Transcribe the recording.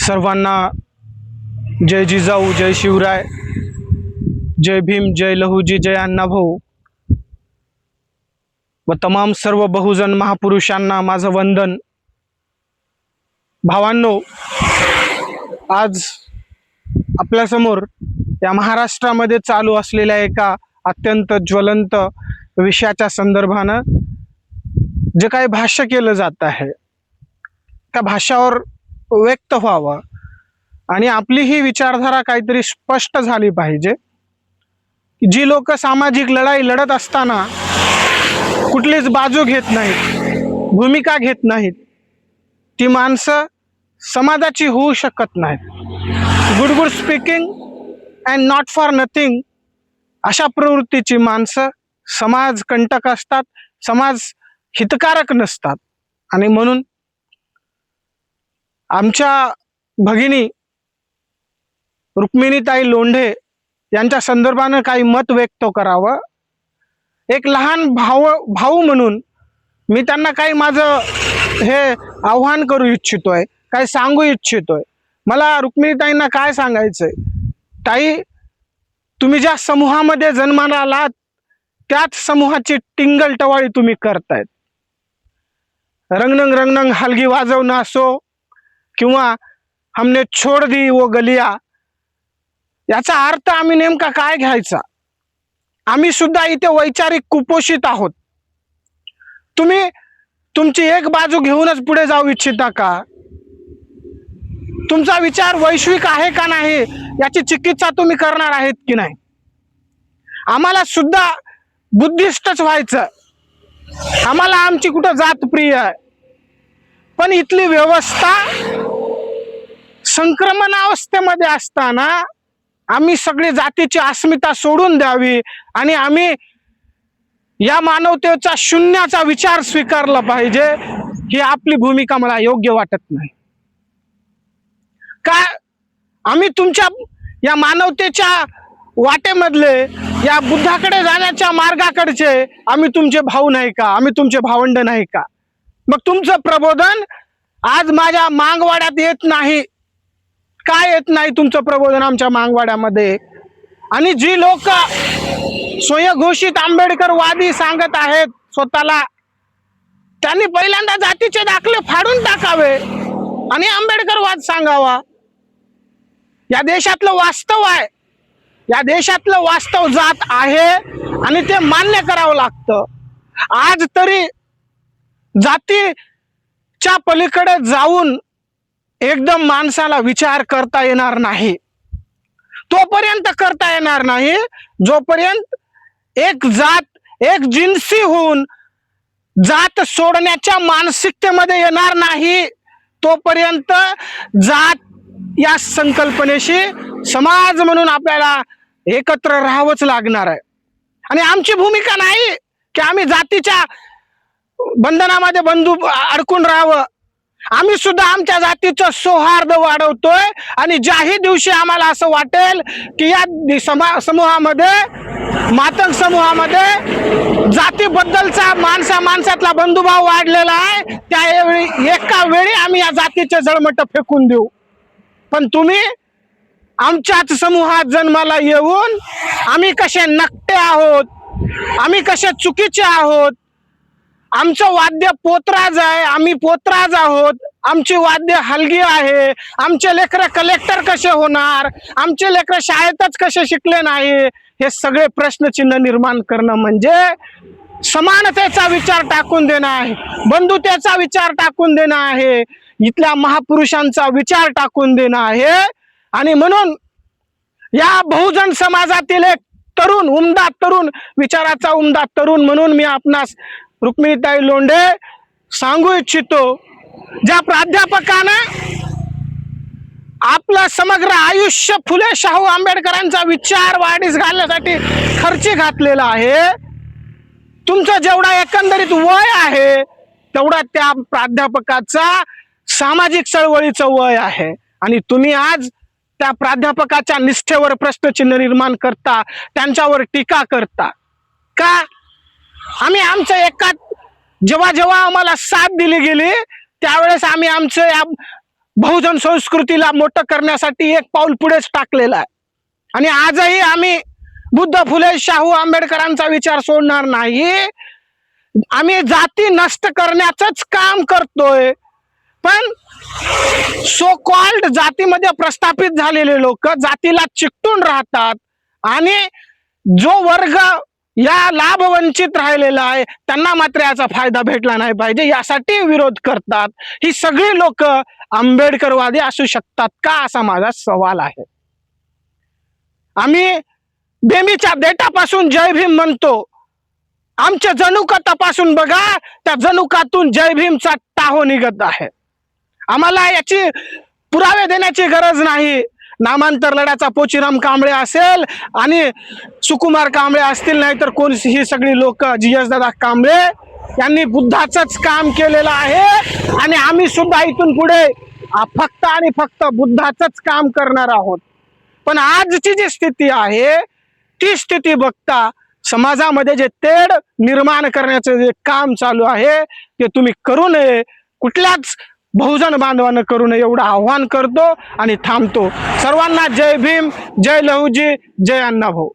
सर्वांना जय जिजाऊ, जय शिवराय, जय भीम, जय लहूजी, जय अण्णाभाऊ व तमाम सर्व बहुजन महापुरुषांना माझं वंदन। भावांनो, आज आपल्यासमोर या महाराष्ट्रामध्ये चालू असलेल्या एका अत्यंत ज्वलंत विषयाच्या संदर्भानं जे काही भाष्य केलं जात आहे त्या भाषावर व्यक्त व्हावं आणि आपली ही विचारधारा काहीतरी स्पष्ट झाली पाहिजे। जी लोक सामाजिक लढाई लढत असताना कुठलीच बाजू घेत नाहीत, भूमिका घेत नाहीत, ती माणसं समाजाची होऊ शकत नाहीत। Good good speaking and not for nothing अशा प्रवृत्तीची माणसं समाज कंटक असतात, समाज हितकारक नसतात। आणि म्हणून आमच्या भगिनी रुक्मिणीताई लोंढे यांच्या संदर्भानं काही मत व्यक्त करावं। एक लहान भाऊ म्हणून मी त्यांना काही माझं हे आव्हान करू इच्छितोय, काही सांगू इच्छितोय। मला रुक्मिणीताईंना काय सांगायचंय, ताई तुम्ही ज्या समूहामध्ये जन्माला आलात त्याच समूहाची टिंगल टवाळी तुम्ही करतायत। रंगनंग रंगनंग हलगी वाजवणं असो किंवा हमने छोड़ दी वो गलिया, याचा अर्थ आम्ही नेमका काय घ्यायचा? आम्ही सुद्धा इथे वैचारिक कुपोषित आहोत। तुम्ही तुमची एक बाजू घेऊनच पुढे जाऊ इच्छिता का? तुमचा विचार वैश्विक आहे का नाही याची चिकित्सा तुम्ही करणार आहेत की नाही? आम्हाला सुद्धा बुद्धिस्टच व्हायचं, आम्हाला आमची कुठं जात प्रिय आहे, पण इथली व्यवस्था संक्रमण अवस्थेमध्ये असताना आम्ही सगळे जातीची अस्मिता सोडून द्यावी आणि आम्ही या मानवतेचा शून्याचा विचार स्वीकारला पाहिजे, ही आपली भूमिका मला योग्य वाटत नाही। काय आम्ही तुमच्या या मानवतेच्या वाटेमधले या बुद्धाकडे जाण्याच्या मार्गाकडचे आम्ही तुमचे भाऊ नाही का? आम्ही तुमचे भावंड नाही का? मग तुमचं प्रबोधन आज माझ्या मागवाड्यात येत नाही। काय येत नाही तुमचं प्रबोधन आमच्या मागवाड्यामध्ये? आणि जी लोक स्वयंघोषित आंबेडकरवादी सांगत आहेत स्वतःला, त्यांनी पहिल्यांदा जातीचे दाखले फाडून टाकावे आणि आंबेडकरवाद सांगावा। या देशातलं वास्तव आहे, या देशातलं वास्तव जात आहे आणि ते मान्य करावं लागतं। आज तरी जातीच्या पलीकडे जाऊन एकदम माणसाला विचार करता येणार नाही, तोपर्यंत करता येणार नाही जोपर्यंत एक जात एक जिन्सी होऊन जात सोडण्याच्या मानसिकतेमध्ये येणार नाही, तोपर्यंत जात या संकल्पनेशी समाज म्हणून आपल्याला एकत्र राहावंच लागणार आहे। आणि आमची भूमिका नाही की आम्ही जातीच्या बंधनामध्ये अडकून राहावं। आम्ही सुद्धा आमच्या जातीचं सौहार्द वाढवतोय आणि ज्याही दिवशी आम्हाला असं वाटेल की या समूहामध्ये मातंग समूहामध्ये जातीबद्दलचा माणसातला बंधुभाव वाढलेला आहे, त्यावेळी एका वेळी आम्ही या जातीचे जळमट फेकून देऊ। पण तुम्ही आमच्याच समूहात जन्माला येऊन आम्ही कसे नकटे आहोत, आम्ही कसे चुकीचे आहोत, आमचं वाद्य पोतराज आहे, आम्ही पोतराज आहोत, आमची वाद्य हलगी आहे, आमचे लेकरं कलेक्टर कसे होणार, आमचे लेकरं शाळेतच कसे शिकले नाही, हे सगळे प्रश्नचिन्ह निर्माण करणं म्हणजे समानतेचा विचार टाकून देणं आहे, बंधुतेचा विचार टाकून देणं आहे, इथल्या महापुरुषांचा विचार टाकून देणं आहे। आणि म्हणून या बहुजन समाजातील एक तरुण, उमदा तरुण, विचाराचा उमदा तरुण म्हणून मी आपणास रुक्मिणीताई लोंढे सांगू इच्छितो, ज्या प्राध्यापकानं आपलं समग्र आयुष्य फुले शाहू आंबेडकरांचा विचार वाढीस घालण्यासाठी खर्ची घातलेला आहे, तुमचं जेवढा एकंदरीत वय आहे तेवढा त्या प्राध्यापकाचा सामाजिक चळवळीचं वय आहे। आणि तुम्ही आज त्या प्राध्यापकाच्या निष्ठेवर प्रश्नचिन्ह निर्माण करता, त्यांच्यावर टीका करता का? आम्ही आमच्या एकात जेव्हा जेव्हा आम्हाला साथ दिली गेली त्यावेळेस आम्ही आमचं या बहुजन संस्कृतीला मोठं करण्यासाठी एक पाऊल पुढेच टाकलेलं आहे. आणि आजही आम्ही बुद्ध फुले शाहू आंबेडकरांचा विचार सोडणार नाही. आम्ही जाती नष्ट करण्याचंच काम करतोय. पण सो कॉल्ड जातीमध्ये प्रस्थापित झालेले लोक जातीला चिकटून राहतात आणि जो वर्ग या लाभ वंचित राहिलेला आहे त्यांना मात्र याचा फायदा भेटला नाही पाहिजे यासाठी विरोध करतात. ही सगळी लोक आंबेडकरवादी असू शकतात का असा माझा सवाल आहे. आम्ही बेमीच्या देठापासून जय भीम म्हणतो. आमच्या जनुका तपासून बघा, त्या जनुकातून जय भीमचा टाहो निघत आहे. आम्हाला याची पुरावे देण्याची गरज नाही. नामांतर लढ्याचा पोचीराम कांबळे असेल आणि सुकुमार कांबळे असतील, नाही तर कोण ही सगळी लोक GS दादा कांबळे यांनी बुद्धाचंच काम केलेलं आहे आणि आम्ही सुद्धा इथून पुढे फक्त आणि फक्त बुद्धाचंच काम करणार आहोत. पण आजची जी स्थिती आहे ती स्थिती बघता समाजामध्ये जे तेढ निर्माण करण्याचं जे काम चालू आहे ते तुम्ही करू नये, कुठल्याच बहुजन बांधवानं करू नये एवढं आव्हान करतो आणि थांबतो. सर्वांना जय भीम, जय लहुजी, जय अण्णाभाऊ.